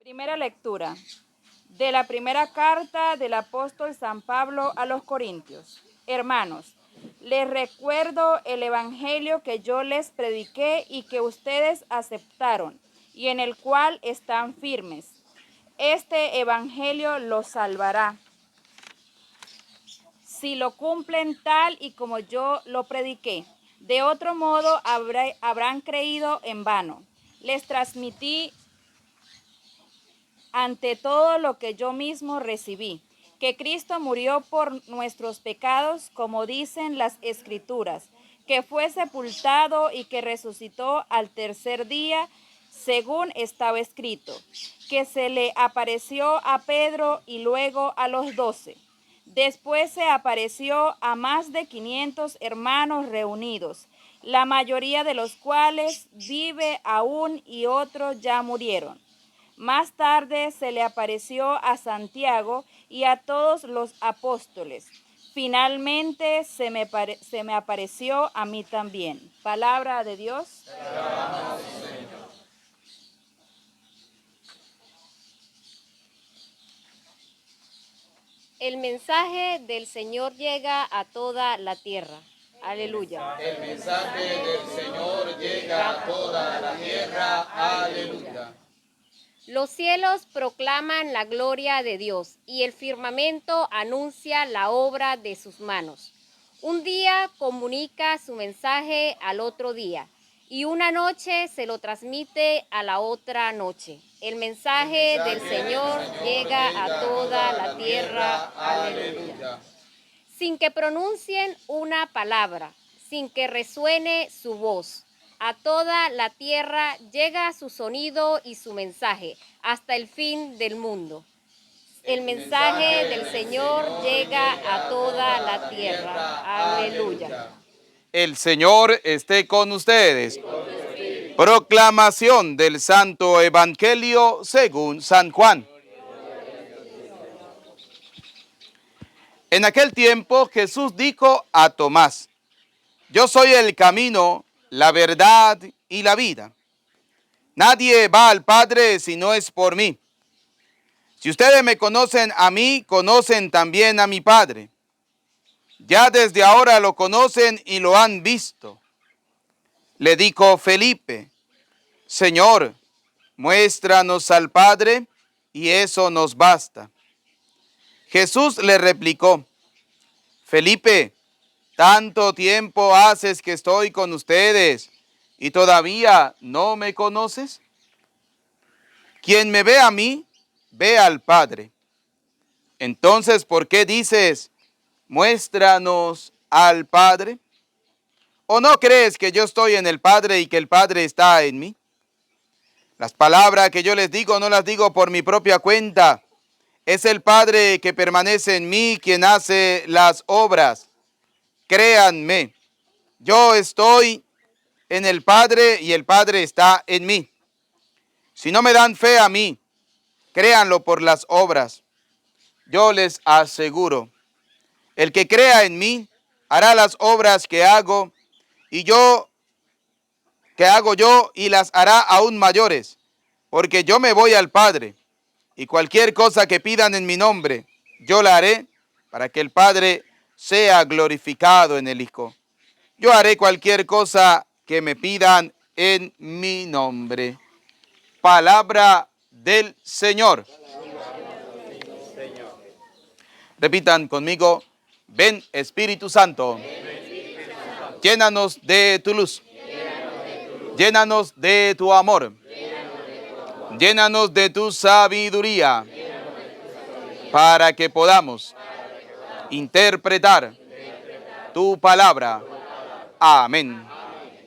Primera lectura de la primera carta del apóstol San Pablo a los Corintios. Hermanos, les recuerdo el evangelio que yo les prediqué y que ustedes aceptaron y en el cual están firmes. Este evangelio los salvará si lo cumplen tal y como yo lo prediqué. De otro modo habrán creído en vano. Les transmití ante todo lo que yo mismo recibí, que Cristo murió por nuestros pecados, como dicen las Escrituras, que fue sepultado y que resucitó al tercer día, según estaba escrito, que se le apareció a Pedro y luego a los 12. Después se apareció a más de 500 hermanos reunidos, la mayoría de los cuales vive aún y otros ya murieron. Más tarde se le apareció a Santiago y a todos los apóstoles. Finalmente se me apareció a mí también. Palabra de Dios. El mensaje del Señor llega a toda la tierra. Aleluya. El mensaje del Señor llega a toda la tierra. Aleluya. Los cielos proclaman la gloria de Dios y el firmamento anuncia la obra de sus manos. Un día comunica su mensaje al otro día y una noche se lo transmite a la otra noche. El mensaje del Señor llega a toda la tierra. Aleluya. Sin que pronuncien una palabra, sin que resuene su voz. A toda la tierra llega su sonido y su mensaje, hasta el fin del mundo. El mensaje del Señor llega a toda la tierra. Aleluya. El Señor esté con ustedes. Proclamación del Santo Evangelio según San Juan. En aquel tiempo Jesús dijo a Tomás: Yo soy el camino, la verdad y la vida. Nadie va al Padre si no es por mí. Si ustedes me conocen a mí, conocen también a mi Padre. Ya desde ahora lo conocen y lo han visto. Le dijo Felipe: Señor, muéstranos al Padre y eso nos basta. Jesús le replicó: Felipe, tanto tiempo haces que estoy con ustedes y todavía no me conoces. Quien me ve a mí, ve al Padre. Entonces, ¿por qué dices, muéstranos al Padre? ¿O no crees que yo estoy en el Padre y que el Padre está en mí? Las palabras que yo les digo no las digo por mi propia cuenta. Es el Padre que permanece en mí quien hace las obras. Créanme, yo estoy en el Padre y el Padre está en mí. Si no me dan fe a mí, créanlo por las obras. Yo les aseguro, el que crea en mí hará las obras que hago yo y las hará aún mayores, porque yo me voy al Padre, y cualquier cosa que pidan en mi nombre, yo la haré para que el Padre sea glorificado en el Hijo. Yo haré cualquier cosa que me pidan en mi nombre. Palabra del Señor. Repitan conmigo: ven Espíritu Santo. Llénanos de tu luz. Llénanos de tu amor. Llénanos de tu sabiduría. Para que podamos interpretar tu palabra. Amén.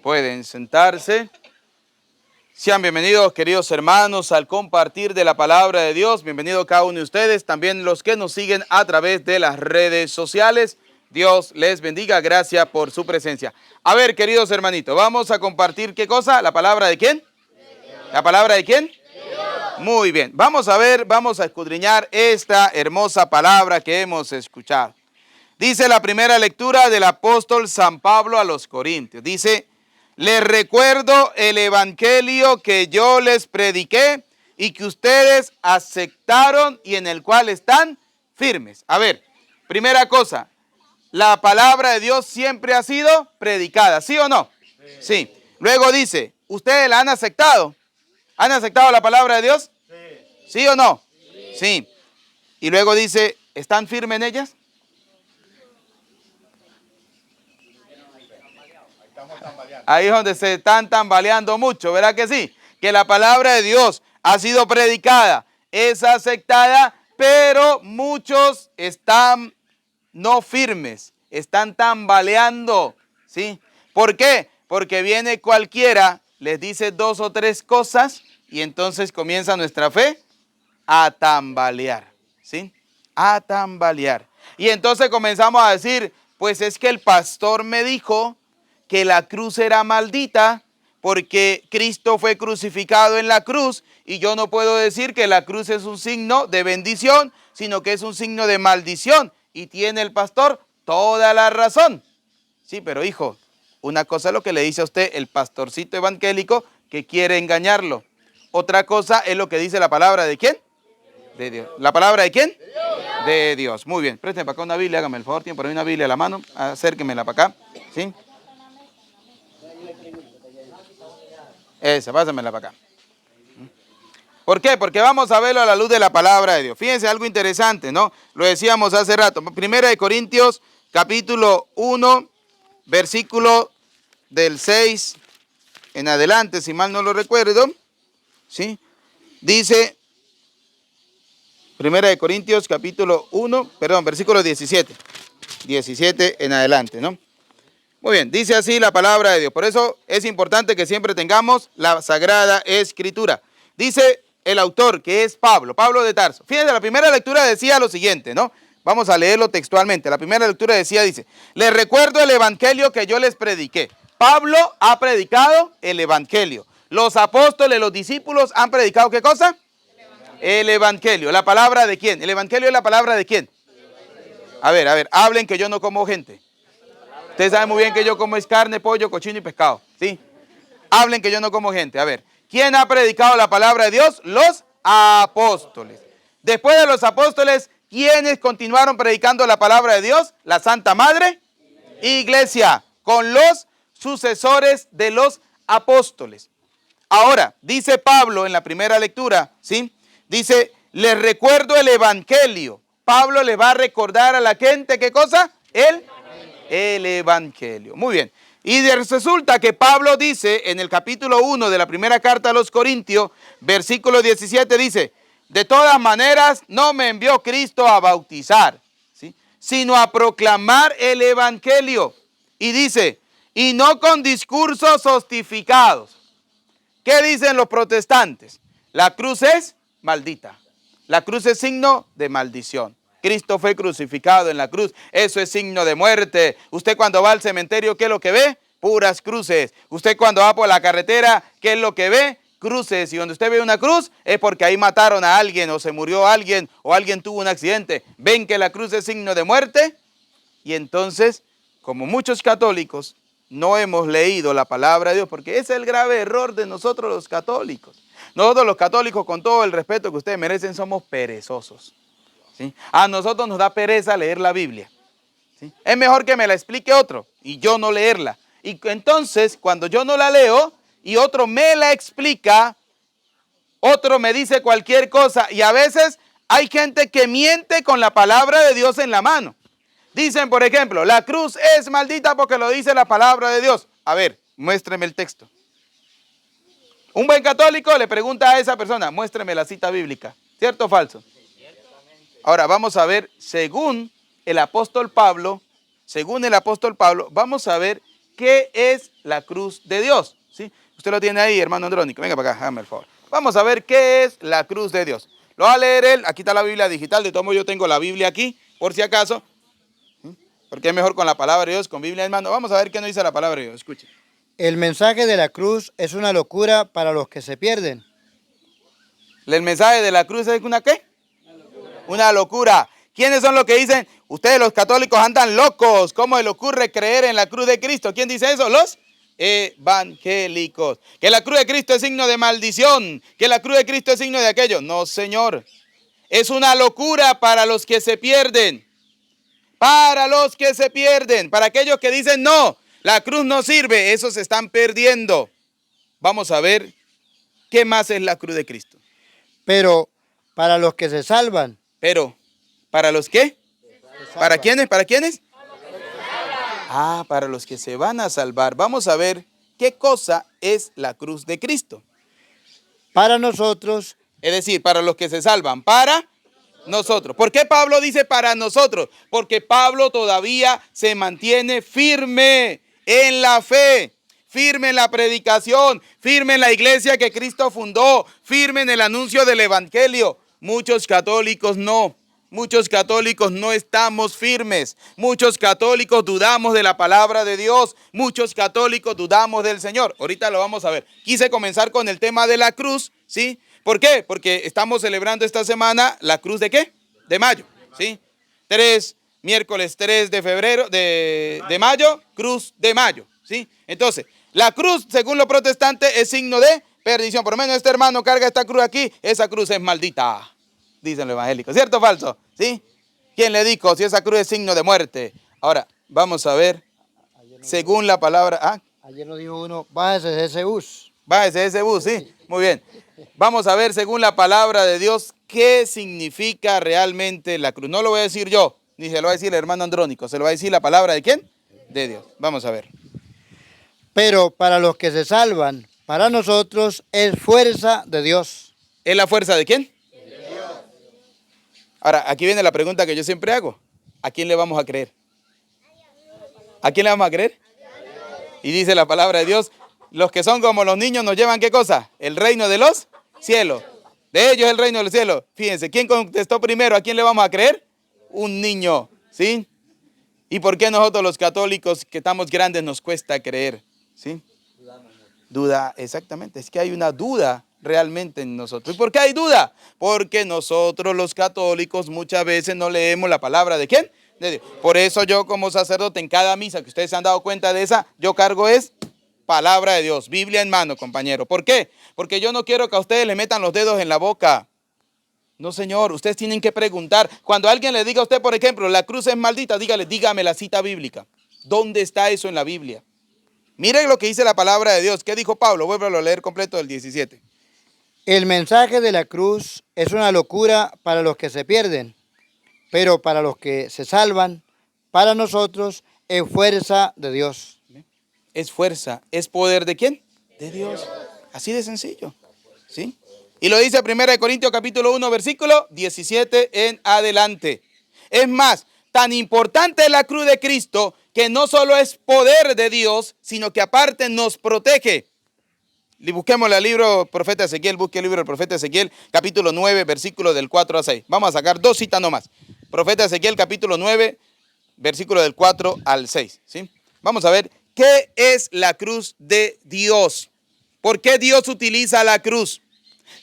Pueden sentarse. Sean bienvenidos, queridos hermanos, al compartir de la palabra de Dios. Bienvenido cada uno de ustedes, también los que nos siguen a través de las redes sociales. Dios les bendiga, gracias por su presencia. A ver, queridos hermanitos, vamos a compartir, ¿qué cosa? ¿La palabra de quién? ¿La palabra de quién? Muy bien, vamos a ver, vamos a escudriñar esta hermosa palabra que hemos escuchado. Dice la primera lectura del apóstol San Pablo a los Corintios. Dice: les recuerdo el evangelio que yo les prediqué y que ustedes aceptaron y en el cual están firmes. A ver, primera cosa, la palabra de Dios siempre ha sido predicada, ¿sí o no? Sí. Luego dice, ¿ustedes la han aceptado? ¿Han aceptado la palabra de Dios? ¿Sí o no? Sí. Y luego dice, ¿están firmes en ellas? Ahí es donde se están tambaleando mucho, ¿verdad que sí? Que la palabra de Dios ha sido predicada, es aceptada, pero muchos están no firmes, están tambaleando, ¿sí? ¿Por qué? Porque viene cualquiera, les dice 2 o 3 cosas y entonces comienza nuestra fe a tambalear, ¿sí? A tambalear. Y entonces comenzamos a decir, pues es que el pastor me dijo que la cruz era maldita porque Cristo fue crucificado en la cruz y yo no puedo decir que la cruz es un signo de bendición, sino que es un signo de maldición. Y tiene el pastor toda la razón. Sí, pero hijo, una cosa es lo que le dice a usted el pastorcito evangélico que quiere engañarlo. Otra cosa es lo que dice la palabra de ¿quién? De Dios. ¿La palabra de quién? De Dios. Muy bien. Présteme para acá una Biblia, hágame el favor, tiene por ahí una Biblia a la mano, acérquemela para acá. ¿Sí? Esa, pásamela para acá. ¿Por qué? Porque vamos a verlo a la luz de la palabra de Dios. Fíjense algo interesante, ¿no? Lo decíamos hace rato. Primera de Corintios, capítulo 1, versículo del 6 en adelante, si mal no lo recuerdo. ¿Sí? Dice, Primera de Corintios, capítulo 1, perdón, versículo 17. 17 en adelante, ¿no? Muy bien, dice así la palabra de Dios. Por eso es importante que siempre tengamos la Sagrada Escritura. Dice el autor, que es Pablo de Tarso. Fíjense, la primera lectura decía lo siguiente, ¿no? Vamos a leerlo textualmente. La primera lectura dice, les recuerdo el evangelio que yo les prediqué. Pablo ha predicado el evangelio. Los apóstoles, los discípulos han predicado ¿qué cosa? El evangelio. ¿La palabra de quién? ¿El evangelio es la palabra de quién? A ver, hablen que yo no como gente. Ustedes saben muy bien que yo como es carne, pollo, cochino y pescado, ¿sí? Hablen que yo no como gente. A ver, ¿quién ha predicado la palabra de Dios? Los apóstoles. Después de los apóstoles, ¿quiénes continuaron predicando la palabra de Dios? La Santa Madre Iglesia, con los sucesores de los apóstoles. Ahora, dice Pablo en la primera lectura, ¿sí? Dice, les recuerdo el evangelio. Pablo le va a recordar a la gente, ¿qué cosa? El evangelio. Muy bien. Y resulta que Pablo dice en el capítulo 1 de la primera carta a los Corintios, versículo 17, dice, de todas maneras no me envió Cristo a bautizar, ¿sí?, sino a proclamar el evangelio. Y dice, y no con discursos sofisticados. ¿Qué dicen los protestantes? La cruz es maldita. La cruz es signo de maldición. Cristo fue crucificado en la cruz. Eso es signo de muerte. Usted cuando va al cementerio, ¿qué es lo que ve? Puras cruces. Usted cuando va por la carretera, ¿qué es lo que ve? Cruces. Y donde usted ve una cruz es porque ahí mataron a alguien o se murió alguien o alguien tuvo un accidente. ¿Ven que la cruz es signo de muerte? Y entonces, como muchos católicos, no hemos leído la palabra de Dios, porque ese es el grave error de nosotros los católicos. Nosotros los católicos, con todo el respeto que ustedes merecen, somos perezosos. ¿Sí? A nosotros nos da pereza leer la Biblia. ¿Sí? Es mejor que me la explique otro y yo no leerla. Y entonces, cuando yo no la leo y otro me la explica, otro me dice cualquier cosa. Y a veces hay gente que miente con la palabra de Dios en la mano. Dicen, por ejemplo, la cruz es maldita porque lo dice la palabra de Dios. A ver, muéstreme el texto. Un buen católico le pregunta a esa persona, muéstreme la cita bíblica. ¿Cierto o falso? Ahora vamos a ver, según el apóstol Pablo, vamos a ver qué es la cruz de Dios. ¿Sí? Usted lo tiene ahí, hermano Andrónico. Venga para acá, hágame el favor. Vamos a ver qué es la cruz de Dios. Lo va a leer él. Aquí está la Biblia digital. De todo modo, yo tengo la Biblia aquí, por si acaso. Porque es mejor con la palabra de Dios, con Biblia en mano. Vamos a ver qué nos dice la palabra de Dios. Escuche. El mensaje de la cruz es una locura para los que se pierden. ¿El mensaje de la cruz es una qué? Una locura. ¿Quiénes son los que dicen, ustedes los católicos andan locos? ¿Cómo les ocurre creer en la cruz de Cristo? ¿Quién dice eso? Los evangélicos. Que la cruz de Cristo es signo de maldición, que la cruz de Cristo es signo de aquello. No, Señor. Es una locura para los que se pierden. Para los que se pierden. Para aquellos que dicen, no, la cruz no sirve. Esos se están perdiendo. Vamos a ver qué más es la cruz de Cristo. Pero para los que se salvan. Pero, ¿para los qué? ¿Para quiénes? ¿Para quiénes? Ah, para los que se van a salvar. Vamos a ver qué cosa es la cruz de Cristo. Para nosotros. Es decir, para los que se salvan, para nosotros. ¿Por qué Pablo dice para nosotros? Porque Pablo todavía se mantiene firme en la fe, firme en la predicación, firme en la iglesia que Cristo fundó, firme en el anuncio del evangelio. Muchos católicos no. Muchos católicos no estamos firmes. Muchos católicos dudamos de la palabra de Dios. Muchos católicos dudamos del Señor. Ahorita lo vamos a ver. Quise comenzar con el tema de la cruz, ¿sí? ¿Por qué? Porque estamos celebrando esta semana la cruz de ¿qué? De mayo, ¿sí? Miércoles 3 de febrero, de mayo, cruz de mayo, ¿sí? Entonces, la cruz, según los protestantes, es signo de perdición. Por lo menos este hermano carga esta cruz aquí. Esa cruz es maldita, dicen los evangélicos. ¿Cierto o falso? ¿Sí? ¿Quién le dijo si esa cruz es signo de muerte? Ahora, vamos a ver, según la palabra... Ayer nos dijo uno, bájese de ese bus. Bájese de ese bus, sí. Muy bien. Vamos a ver, según la palabra de Dios, qué significa realmente la cruz. No lo voy a decir yo, ni se lo va a decir el hermano Andrónico. Se lo va a decir la palabra de ¿quién? De Dios. Vamos a ver. Pero para los que se salvan, para nosotros es fuerza de Dios. ¿Es la fuerza de quién? Ahora, aquí viene la pregunta que yo siempre hago. ¿A quién le vamos a creer? ¿A quién le vamos a creer? Y dice la palabra de Dios, los que son como los niños nos llevan ¿qué cosa? El reino de los cielos. De ellos el reino de los cielos. Fíjense, ¿quién contestó primero? ¿A quién le vamos a creer? Un niño, ¿sí? ¿Y por qué nosotros los católicos que estamos grandes nos cuesta creer? ¿Sí? Duda, exactamente. Es que hay una duda realmente en nosotros. ¿Y por qué hay duda? Porque nosotros los católicos muchas veces no leemos la palabra ¿de quién? De Dios. Por eso yo como sacerdote en cada misa, que ustedes se han dado cuenta de esa, yo cargo es palabra de Dios, Biblia en mano, compañero. ¿Por qué? Porque yo no quiero que a ustedes le metan los dedos en la boca. No, señor, ustedes tienen que preguntar. Cuando alguien le diga a usted, por ejemplo, la cruz es maldita, dígame la cita bíblica. ¿Dónde está eso en la Biblia? Miren lo que dice la palabra de Dios. ¿Qué dijo Pablo? Vuélvelo a leer completo del 17. El mensaje de la cruz es una locura para los que se pierden, pero para los que se salvan, para nosotros es fuerza de Dios. Es fuerza, es poder ¿de quién? De Dios. Así de sencillo, ¿sí? Y lo dice 1 Corintios capítulo 1, versículo 17 en adelante. Es más, tan importante es la cruz de Cristo que no solo es poder de Dios, sino que aparte nos protege. Y busquemos el libro profeta Ezequiel, busque el libro del profeta Ezequiel, capítulo 9, versículo del 4 a 6. Vamos a sacar dos citas nomás. Profeta Ezequiel, capítulo 9, versículo del 4 al 6. ¿Sí? Vamos a ver qué es la cruz de Dios. ¿Por qué Dios utiliza la cruz?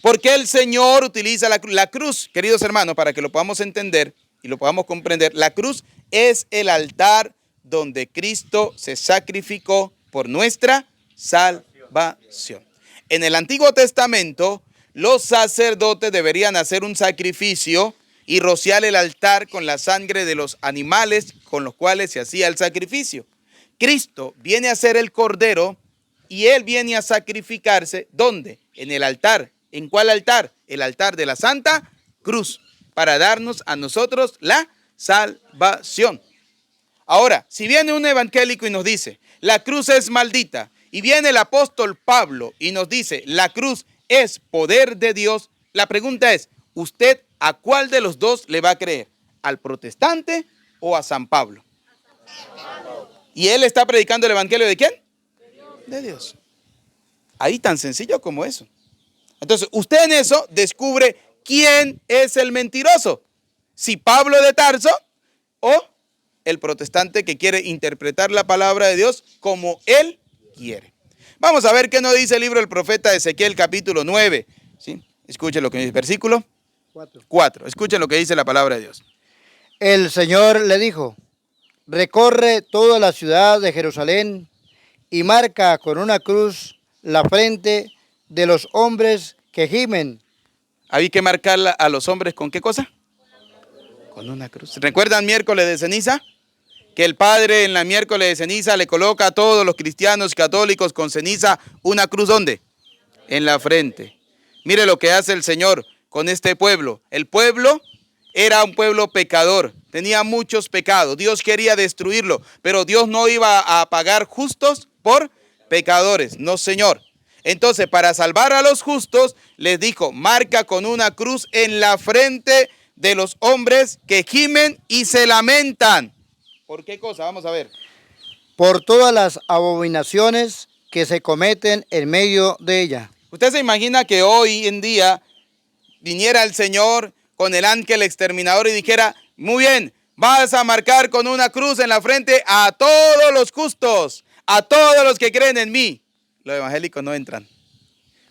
¿Por qué el Señor utiliza la cruz? La cruz, queridos hermanos, para que lo podamos entender y lo podamos comprender, la cruz es el altar donde Cristo se sacrificó por nuestra salvación. En el Antiguo Testamento, los sacerdotes deberían hacer un sacrificio y rociar el altar con la sangre de los animales con los cuales se hacía el sacrificio. Cristo viene a ser el cordero y Él viene a sacrificarse, ¿dónde? En el altar. ¿En cuál altar? El altar de la Santa Cruz, para darnos a nosotros la salvación. Ahora, si viene un evangélico y nos dice, la cruz es maldita, y viene el apóstol Pablo y nos dice, la cruz es poder de Dios, la pregunta es, ¿usted a cuál de los dos le va a creer? ¿Al protestante o a San Pablo? Y él está predicando el evangelio ¿de quién? De Dios. Ahí tan sencillo como eso. Entonces, usted en eso descubre quién es el mentiroso. Si Pablo de Tarso o el protestante que quiere interpretar la palabra de Dios como él quiere. Vamos a ver qué nos dice el libro del profeta Ezequiel capítulo 9. ¿Sí? Escuchen lo que dice, versículo 4. Escuchen lo que dice la palabra de Dios. El Señor le dijo, recorre toda la ciudad de Jerusalén y marca con una cruz la frente de los hombres que gimen. Hay que marcarla a los hombres ¿con qué cosa? Con una cruz. ¿Recuerdan miércoles de ceniza? Que el Padre en la miércoles de ceniza le coloca a todos los cristianos católicos con ceniza una cruz, ¿dónde? En la frente. Mire lo que hace el Señor con este pueblo. El pueblo era un pueblo pecador, tenía muchos pecados. Dios quería destruirlo, pero Dios no iba a pagar justos por pecadores. No, Señor. Entonces, para salvar a los justos, les dijo, marca con una cruz en la frente de los hombres que gimen y se lamentan. ¿Por qué cosa? Vamos a ver. Por todas las abominaciones que se cometen en medio de ella. ¿Usted se imagina que hoy en día viniera el Señor con el ángel exterminador y dijera, muy bien, vas a marcar con una cruz en la frente a todos los justos, a todos los que creen en mí? Los evangélicos no entran,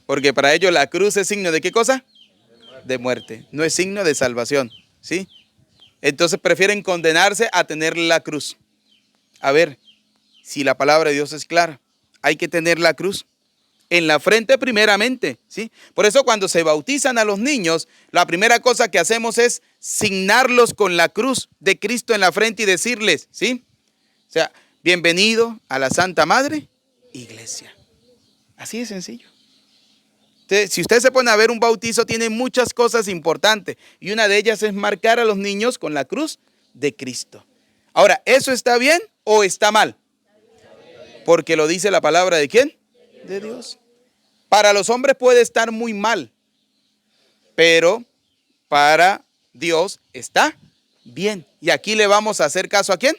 porque para ellos la cruz es signo de ¿qué cosa? De muerte, no es signo de salvación, ¿sí? Entonces prefieren condenarse a tener la cruz. A ver, si la palabra de Dios es clara, hay que tener la cruz en la frente primeramente, ¿sí? Por eso cuando se bautizan a los niños, la primera cosa que hacemos es signarlos con la cruz de Cristo en la frente y decirles, ¿sí? O sea, bienvenido a la Santa Madre Iglesia. Así de sencillo. Entonces, si usted se pone a ver un bautizo, tiene muchas cosas importantes y una de ellas es marcar a los niños con la cruz de Cristo. Ahora, ¿eso está bien o está mal? Porque lo dice la palabra ¿de quién? De Dios. Para los hombres puede estar muy mal, pero para Dios está bien. Y aquí le vamos a hacer caso ¿a quién?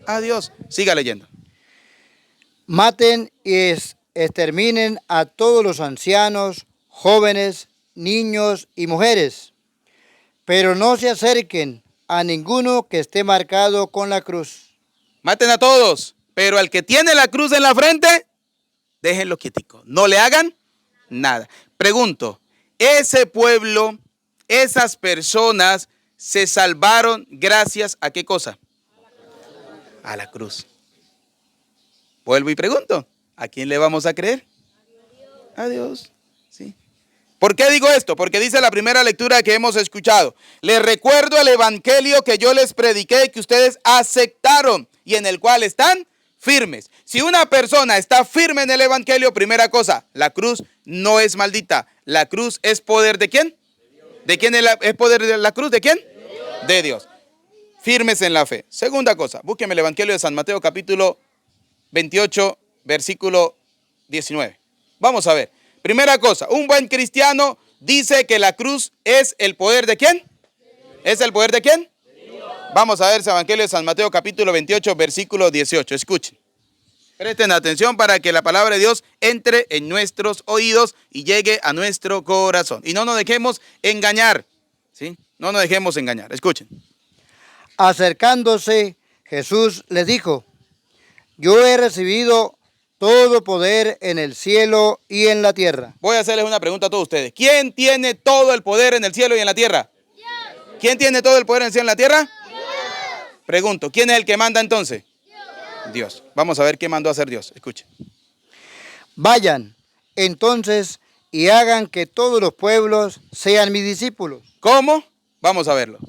A Dios. Siga leyendo. Maten y exterminen a todos los ancianos, jóvenes, niños y mujeres, pero no se acerquen a ninguno que esté marcado con la cruz. Maten a todos, pero al que tiene la cruz en la frente, déjenlo quietico. No le hagan nada. Pregunto, ¿ese pueblo, esas personas se salvaron gracias a qué cosa? A la cruz. Vuelvo y pregunto, ¿a quién le vamos a creer? A Dios. ¿Sí? ¿Por qué digo esto? Porque dice la primera lectura que hemos escuchado. Les recuerdo el evangelio que yo les prediqué y que ustedes aceptaron y en el cual están firmes. Si una persona está firme en el evangelio, primera cosa, la cruz no es maldita. La cruz es poder ¿de quién? ¿De quién es poder de la cruz? ¿De quién? De Dios. Firmes en la fe. Segunda cosa, búsqueme el evangelio de San Mateo capítulo 28, versículo 19. Vamos a ver. Primera cosa, un buen cristiano dice que la cruz es el poder ¿de quién? ¿Es el poder de quién? Vamos a ver ese evangelio de San Mateo capítulo 28, versículo 18. Escuchen. Presten atención para que la palabra de Dios entre en nuestros oídos y llegue a nuestro corazón. Y no nos dejemos engañar, ¿sí? No nos dejemos engañar. Escuchen. Acercándose, Jesús les dijo, yo he recibido todo poder en el cielo y en la tierra. Voy a hacerles una pregunta a todos ustedes. ¿Quién tiene todo el poder en el cielo y en la tierra? Dios. ¿Quién tiene todo el poder en el cielo y en la tierra? Dios. Pregunto, ¿quién es el que manda entonces? Dios. Vamos a ver qué mandó a hacer Dios. Escuchen. Vayan entonces y hagan que todos los pueblos sean mis discípulos. ¿Cómo? Vamos a verlo.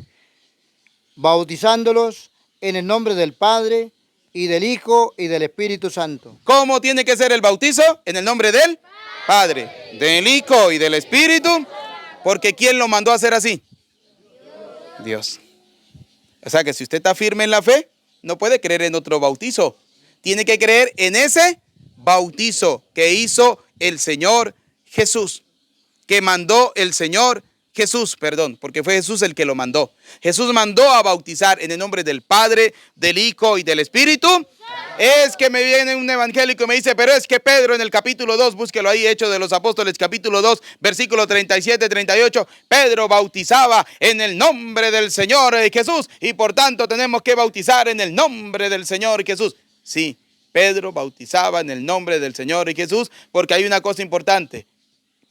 Bautizándolos en el nombre del Padre y del Hijo y del Espíritu Santo. ¿Cómo tiene que ser el bautizo? En el nombre del Padre, del Hijo y del Espíritu. Porque ¿quién lo mandó a hacer así? Dios. O sea que si usted está firme en la fe, no puede creer en otro bautizo. Tiene que creer en ese bautizo que hizo el Señor Jesús. Que mandó el Señor Jesús, perdón, porque fue Jesús el que lo mandó. Jesús mandó a bautizar en el nombre del Padre, del Hijo y del Espíritu. Es que me viene un evangélico y me dice, pero es que Pedro en el capítulo 2, búsquelo ahí, Hechos de los Apóstoles, capítulo 2, versículo 37, 38, Pedro bautizaba en el nombre del Señor Jesús y por tanto tenemos que bautizar en el nombre del Señor Jesús. Sí, Pedro bautizaba en el nombre del Señor Jesús porque hay una cosa importante.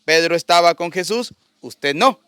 Pedro estaba con Jesús, usted no.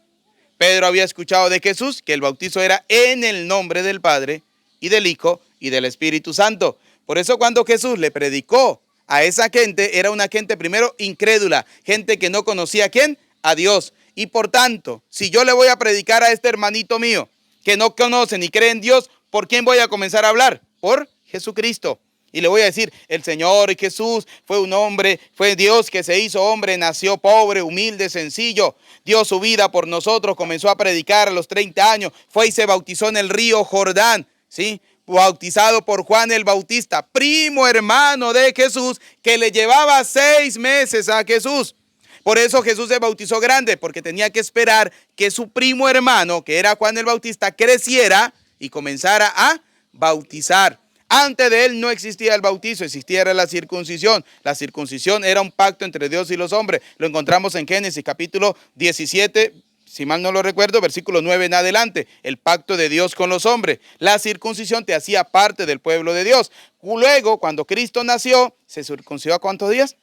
Pedro había escuchado de Jesús que el bautizo era en el nombre del Padre y del Hijo y del Espíritu Santo. Por eso cuando Jesús le predicó a esa gente era una gente primero incrédula, gente que no conocía a quién, a Dios. Y por tanto, si yo le voy a predicar a este hermanito mío que no conoce ni cree en Dios, ¿por quién voy a comenzar a hablar? Por Jesucristo. Y le voy a decir, el Señor Jesús fue un hombre, fue Dios que se hizo hombre, nació pobre, humilde, sencillo, dio su vida por nosotros, comenzó a predicar a los 30 años, fue y se bautizó en el río Jordán, ¿sí? Bautizado por Juan el Bautista, primo hermano de Jesús, que le llevaba 6 meses a Jesús. Por eso Jesús se bautizó grande, porque tenía que esperar que su primo hermano, que era Juan el Bautista, creciera y comenzara a bautizar. Antes de él no existía el bautizo, existía la circuncisión. La circuncisión era un pacto entre Dios y los hombres. Lo encontramos en Génesis capítulo 17, si mal no lo recuerdo, versículo 9 en adelante. El pacto de Dios con los hombres. La circuncisión te hacía parte del pueblo de Dios. Luego, cuando Cristo nació, ¿se circuncidó a cuántos días?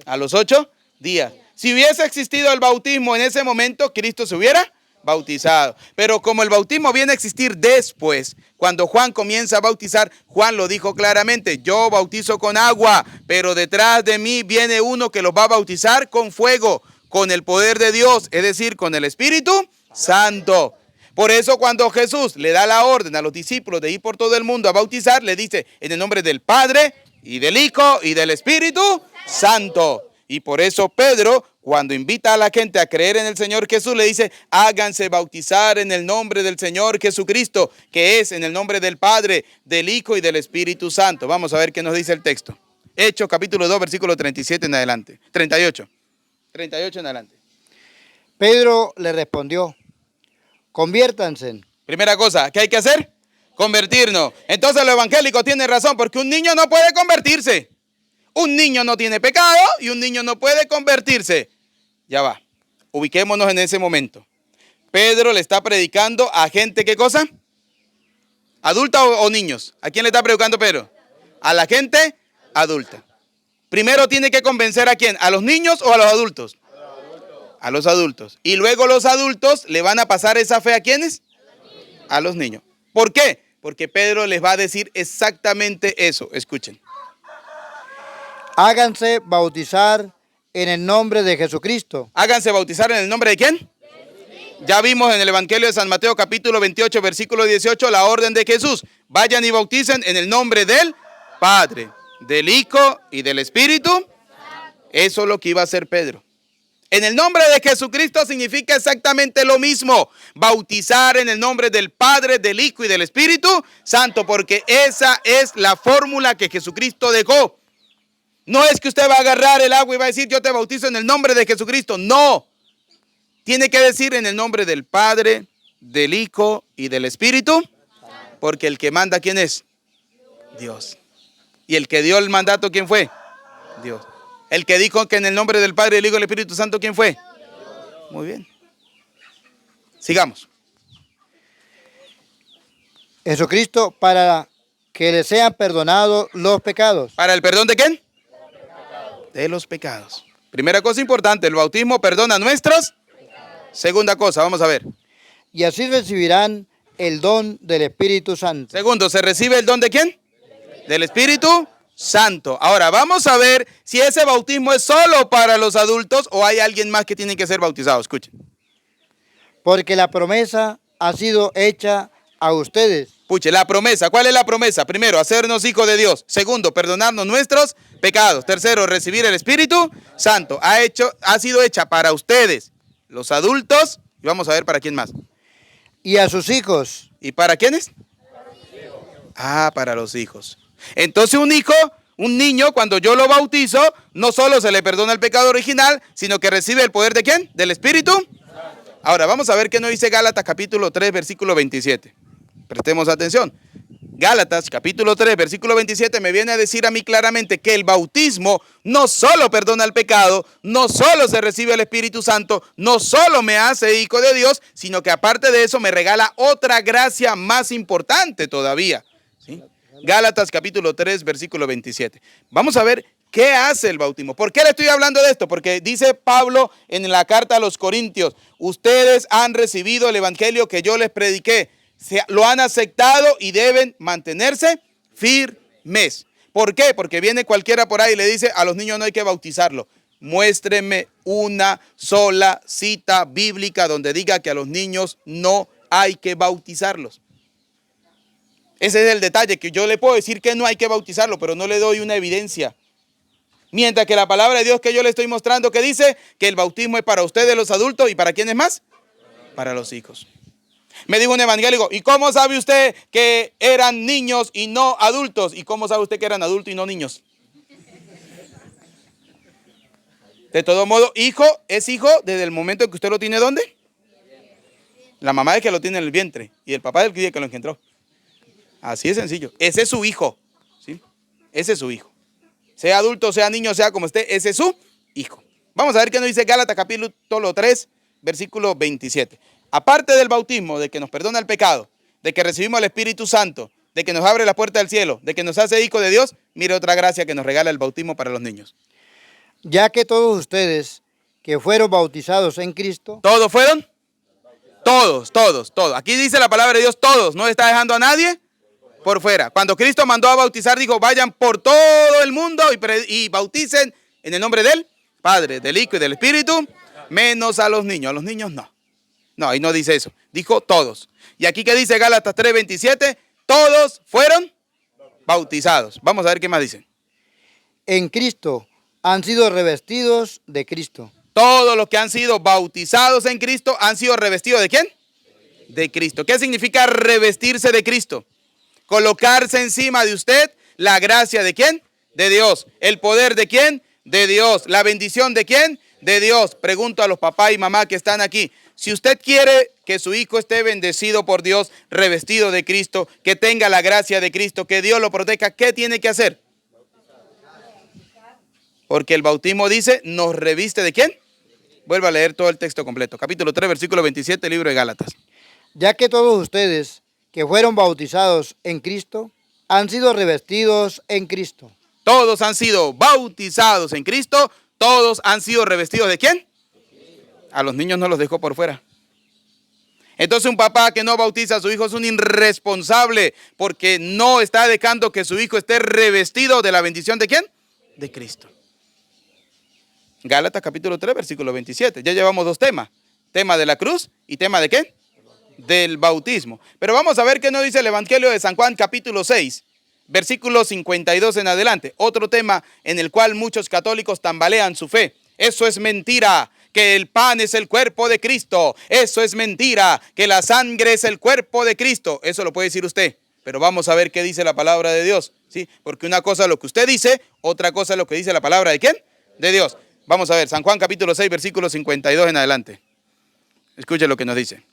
A los 8 días. Si hubiese existido el bautismo en ese momento, Cristo se hubiera bautizado. Pero como el bautismo viene a existir después, cuando Juan comienza a bautizar, Juan lo dijo claramente: yo bautizo con agua, pero detrás de mí viene uno que los va a bautizar con fuego, con el poder de Dios, es decir, con el Espíritu Santo. Por eso cuando Jesús le da la orden a los discípulos de ir por todo el mundo a bautizar, le dice: en el nombre del Padre y del Hijo y del Espíritu Santo. Y por eso Pedro, cuando invita a la gente a creer en el Señor Jesús, le dice: háganse bautizar en el nombre del Señor Jesucristo, que es en el nombre del Padre, del Hijo y del Espíritu Santo. Vamos a ver qué nos dice el texto. Hechos capítulo 2, versículo 37 en adelante. 38 en adelante. Pedro le respondió: conviértanse. Primera cosa, ¿qué hay que hacer? Convertirnos. Entonces los evangélicos tienen razón, porque un niño no puede convertirse. Un niño no tiene pecado y un niño no puede convertirse. Ya va. Ubiquémonos en ese momento. Pedro le está predicando a gente, ¿qué cosa? ¿Adulta o niños? ¿A quién le está predicando Pedro? A la gente adulta. Primero tiene que convencer ¿a quién? ¿A los niños o a los adultos? A los adultos. Y luego los adultos le van a pasar esa fe ¿a quiénes? A los niños. ¿Por qué? Porque Pedro les va a decir exactamente eso. Escuchen. Háganse bautizar en el nombre de Jesucristo. Háganse bautizar en el nombre de ¿quién? Ya vimos en el Evangelio de San Mateo capítulo 28 versículo 18 la orden de Jesús. Vayan y bauticen en el nombre del Padre, del Hijo y del Espíritu. Eso es lo que iba a hacer Pedro. En el nombre de Jesucristo significa exactamente lo mismo. Bautizar en el nombre del Padre, del Hijo y del Espíritu Santo, porque esa es la fórmula que Jesucristo dejó. No es que usted va a agarrar el agua y va a decir: yo te bautizo en el nombre de Jesucristo. No. Tiene que decir en el nombre del Padre, del Hijo y del Espíritu. Porque el que manda, ¿quién es? Dios. Y el que dio el mandato, ¿quién fue? Dios. El que dijo que en el nombre del Padre, del Hijo y del Espíritu Santo, ¿quién fue? Muy bien. Sigamos. Jesucristo, para que le sean perdonados los pecados. ¿Para el perdón de quién? De los pecados. Primera cosa importante, el bautismo perdona nuestros. Segunda cosa, vamos a ver. Y así recibirán el don del Espíritu Santo. Segundo, ¿se recibe el don de quién? Del Espíritu Santo. Ahora, vamos a ver si ese bautismo es solo para los adultos o hay alguien más que tiene que ser bautizado. Escuchen. Porque la promesa ha sido hecha a ustedes. Puche, la promesa. ¿Cuál es la promesa? Primero, hacernos hijos de Dios. Segundo, perdonarnos nuestros pecados. Tercero, recibir el Espíritu Santo. Ha sido hecha para ustedes, los adultos, y vamos a ver para quién más. Y a sus hijos. ¿Y para quiénes? Para los hijos. Entonces un niño, cuando yo lo bautizo, no solo se le perdona el pecado original, sino que recibe el poder ¿de quién? Del Espíritu. Ahora, vamos a ver qué nos dice Gálatas capítulo 3, versículo 27. Prestemos atención. Gálatas capítulo 3, versículo 27 me viene a decir a mí claramente que el bautismo no solo perdona el pecado, no solo se recibe el Espíritu Santo, no solo me hace hijo de Dios, sino que aparte de eso me regala otra gracia más importante todavía. ¿Sí? Gálatas capítulo 3, versículo 27. Vamos a ver qué hace el bautismo. ¿Por qué le estoy hablando de esto? Porque dice Pablo en la carta a los Corintios: ustedes han recibido el evangelio que yo les prediqué. Lo han aceptado y deben mantenerse firmes. ¿Por qué? Porque viene cualquiera por ahí y le dice, a los niños no hay que bautizarlos. Muéstreme una sola cita bíblica donde diga que a los niños no hay que bautizarlos. Ese es el detalle, que yo le puedo decir que no hay que bautizarlo, pero no le doy una evidencia. Mientras que la palabra de Dios que yo le estoy mostrando, que dice que el bautismo es para ustedes los adultos, ¿y para quiénes más? Para los hijos. Me dijo un evangélico, ¿y cómo sabe usted que eran niños y no adultos? ¿Y cómo sabe usted que eran adultos y no niños? De todo modo, hijo es hijo desde el momento en que usted lo tiene, ¿dónde? La mamá es que lo tiene en el vientre y el papá es el que lo engendró. Así de sencillo. Ese es su hijo, ¿sí? Ese es su hijo. Sea adulto, sea niño, sea como esté, ese es su hijo. Vamos a ver qué nos dice Gálatas capítulo 3, versículo 27. Aparte del bautismo, de que nos perdona el pecado, de que recibimos el Espíritu Santo, de que nos abre la puerta del cielo, de que nos hace hijos de Dios, mire otra gracia que nos regala el bautismo para los niños. Ya que todos ustedes que fueron bautizados en Cristo, ¿Todos fueron? Todos. Aquí dice la palabra de Dios, todos. No está dejando a nadie por fuera. Cuando Cristo mandó a bautizar, dijo, vayan por todo el mundo y bauticen en el nombre del Padre, del Hijo y del Espíritu, menos a los niños. A los niños no. No, ahí no dice eso. Dijo todos. Y aquí que dice Gálatas 3:27, todos fueron bautizados. Vamos a ver qué más dicen. en Cristo han sido revestidos de Cristo. Todos los que han sido bautizados en Cristo han sido revestidos ¿de quién? De Cristo. ¿Qué significa revestirse de Cristo? Colocarse encima de usted la gracia ¿de quién? De Dios. ¿El poder de quién? De Dios. ¿La bendición de quién? De Dios. Pregunto a los papás y mamá que están aquí. Si usted quiere que su hijo esté bendecido por Dios, revestido de Cristo, que tenga la gracia de Cristo, que Dios lo proteja, ¿qué tiene que hacer? Porque el bautismo dice, ¿nos reviste de quién? Vuelvo a leer todo el texto completo. Capítulo 3, versículo 27, libro de Gálatas. Ya que todos ustedes que fueron bautizados en Cristo han sido revestidos en Cristo. Todos han sido bautizados en Cristo, todos han sido revestidos ¿de quién? A los niños no los dejó por fuera. Entonces un papá que no bautiza a su hijo es un irresponsable porque no está dejando que su hijo esté revestido de la bendición ¿de quién? De Cristo. Gálatas capítulo 3, versículo 27. Ya llevamos dos temas. Tema de la cruz y tema ¿de qué? Del bautismo. Pero vamos a ver qué nos dice el Evangelio de San Juan capítulo 6, versículo 52 en adelante. Otro tema en el cual muchos católicos tambalean su fe. Eso es mentira, que el pan es el cuerpo de Cristo. Eso es mentira, que la sangre es el cuerpo de Cristo. Eso lo puede decir usted. Pero vamos a ver qué dice la palabra de Dios. ¿Sí? Porque una cosa es lo que usted dice, otra cosa es lo que dice la palabra ¿de quién? De Dios. Vamos a ver, San Juan capítulo 6, versículo 52 en adelante. Escuche lo que nos dice.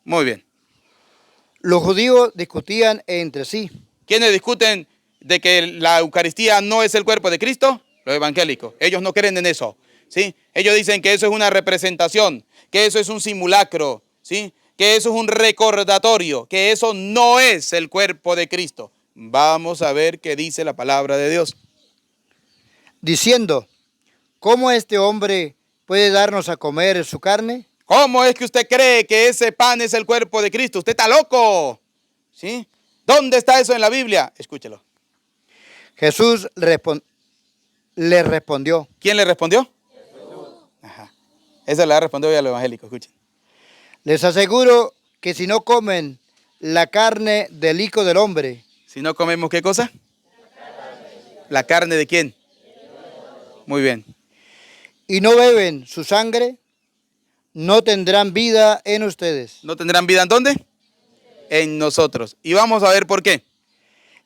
Muy bien. Los judíos discutían entre sí. ¿Quiénes discuten de que la Eucaristía no es el cuerpo de Cristo? Los evangélicos. Ellos no creen en eso, ¿sí? Ellos dicen que eso es una representación, que eso es un simulacro, ¿sí? Que eso es un recordatorio, que eso no es el cuerpo de Cristo. Vamos a ver qué dice la palabra de Dios. Diciendo, ¿cómo este hombre puede darnos a comer su carne? ¿Cómo es que usted cree que ese pan es el cuerpo de Cristo? Usted está loco, ¿sí? ¿Dónde está eso en la Biblia? Escúchelo. Jesús le respondió. ¿Quién le respondió? Jesús. Ajá. Esa le ha respondido ya a los evangélicos, escuchen. Les aseguro que si no comen la carne del Hijo del Hombre. Si no comemos, ¿qué cosa? ¿La carne de quién? Muy bien. Y no beben su sangre, no tendrán vida en ustedes. ¿No tendrán vida en dónde? En nosotros. Y vamos a ver por qué.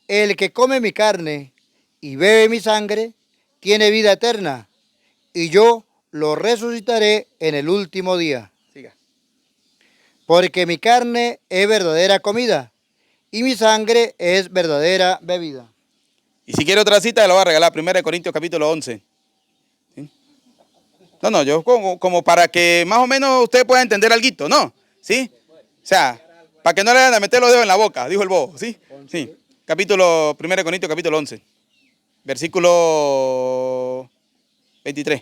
El que come mi carne y bebe mi sangre, tiene vida eterna, y yo lo resucitaré en el último día. Siga. Porque mi carne es verdadera comida, y mi sangre es verdadera bebida. Y si quiere otra cita, le voy a regalar. 1 Corintios capítulo 11. ¿Sí? No, yo como para que más o menos usted pueda entender algo, ¿no? ¿Sí? O sea, para que no le vayan a meter los dedos en la boca, dijo el bobo, ¿sí? Sí. 1 Corintios capítulo 11. Versículo 23.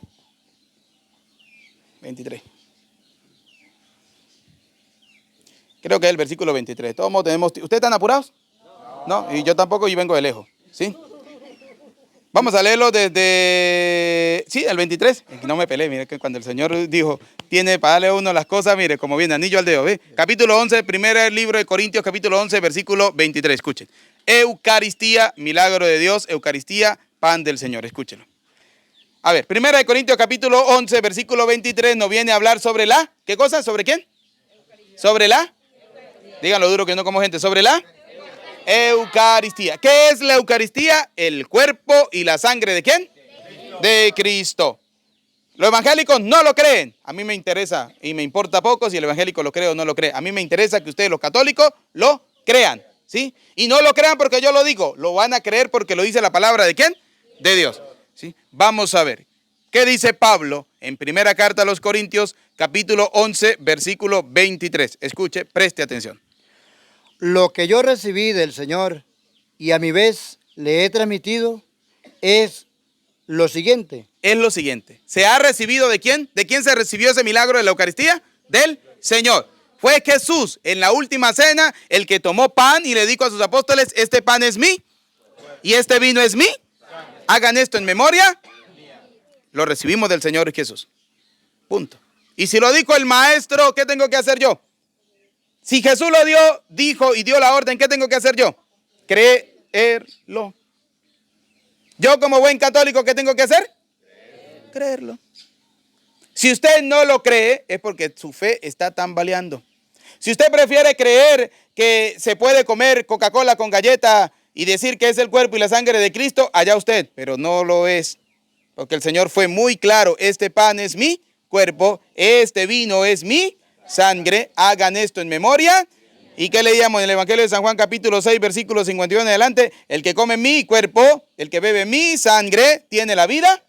23. Creo que es el versículo 23. Todos tenemos. ¿Ustedes están apurados? No. Y yo tampoco, y vengo de lejos. ¿Sí? Vamos a leerlo desde, sí, el 23. No me peleé, mire que cuando el Señor dijo, tiene para darle a uno las cosas, mire, como viene, anillo al dedo, ¿ve? Capítulo 11, primer libro de Corintios, capítulo 11, versículo 23, escuchen. Eucaristía, milagro de Dios, Eucaristía, pan del Señor, escúchenlo. A ver, primera de Corintios, capítulo 11, versículo 23, nos viene a hablar sobre la, ¿qué cosa? ¿Sobre quién? Sobre la, díganlo duro que no como gente, sobre la Eucaristía. ¿Qué es la Eucaristía? El cuerpo y la sangre ¿de quién? De Cristo. Los evangélicos no lo creen. A mí me interesa y me importa poco si el evangélico lo cree o no lo cree. A mí me interesa que ustedes los católicos lo crean, ¿sí? Y no lo crean porque yo lo digo, lo van a creer porque lo dice la palabra ¿de quién? De Dios, ¿sí? Vamos a ver. ¿Qué dice Pablo en primera carta a los Corintios, capítulo 11, versículo 23? Escuche, preste atención. Lo que yo recibí del Señor y a mi vez le he transmitido es lo siguiente. Es lo siguiente. ¿Se ha recibido de quién? ¿De quién se recibió ese milagro de la Eucaristía? Del Señor. Fue Jesús en la última cena el que tomó pan y le dijo a sus apóstoles, este pan es mí y este vino es mí. Hagan esto en memoria. Lo recibimos del Señor Jesús. Punto. Y si lo dijo el maestro, ¿qué tengo que hacer yo? Si Jesús lo dio, dijo y dio la orden, ¿qué tengo que hacer yo? Creerlo. Yo como buen católico, ¿qué tengo que hacer? Creerlo. Si usted no lo cree, es porque su fe está tambaleando. Si usted prefiere creer que se puede comer Coca-Cola con galleta y decir que es el cuerpo y la sangre de Cristo, allá usted, pero no lo es. Porque el Señor fue muy claro, este pan es mi cuerpo, este vino es mi sangre, hagan esto en memoria. ¿Y qué leíamos en el Evangelio de San Juan capítulo 6, versículo 51 en adelante? El que come mi cuerpo, el que bebe mi sangre, tiene la vida.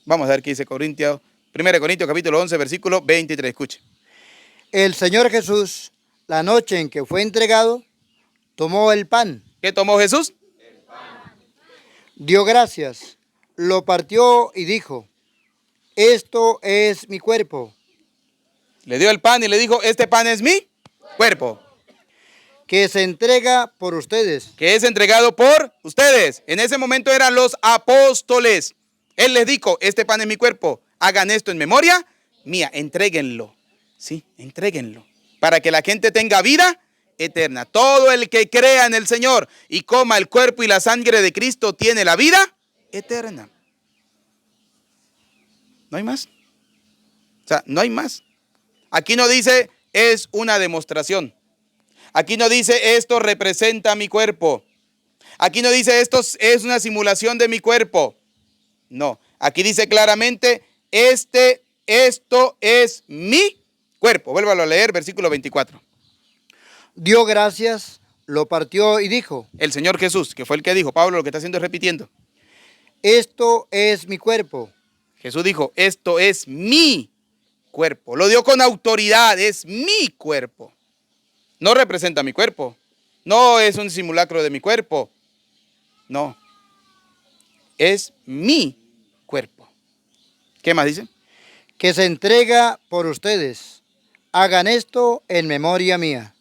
Vamos a ver qué dice Corintios, 1 Corintios capítulo 11, versículo 23, escuche. El Señor Jesús, la noche en que fue entregado, tomó el pan. ¿Qué tomó Jesús? Dio gracias, lo partió y dijo, esto es mi cuerpo. Le dio el pan y le dijo, este pan es mi cuerpo. Que se entrega por ustedes. Que es entregado por ustedes. En ese momento eran los apóstoles. Él les dijo, este pan es mi cuerpo. Hagan esto en memoria mía. Entréguenlo. Sí, entréguenlo. Para que la gente tenga vida eterna. Todo el que crea en el Señor y coma el cuerpo y la sangre de Cristo tiene la vida eterna. No hay más. O sea, no hay más. Aquí no dice, es una demostración. Aquí no dice, esto representa mi cuerpo. Aquí no dice, esto es una simulación de mi cuerpo. No, aquí dice claramente, esto es mi cuerpo. Vuélvalo a leer, versículo 24. Dio gracias, lo partió y dijo. El Señor Jesús, que fue el que dijo, Pablo lo que está haciendo es repitiendo. Esto es mi cuerpo. Jesús dijo, esto es mi cuerpo. Lo dio con autoridad, es mi cuerpo. No representa mi cuerpo. No es un simulacro de mi cuerpo. No. Es mi cuerpo. ¿Qué más dice? Que se entrega por ustedes. Hagan esto en memoria mía.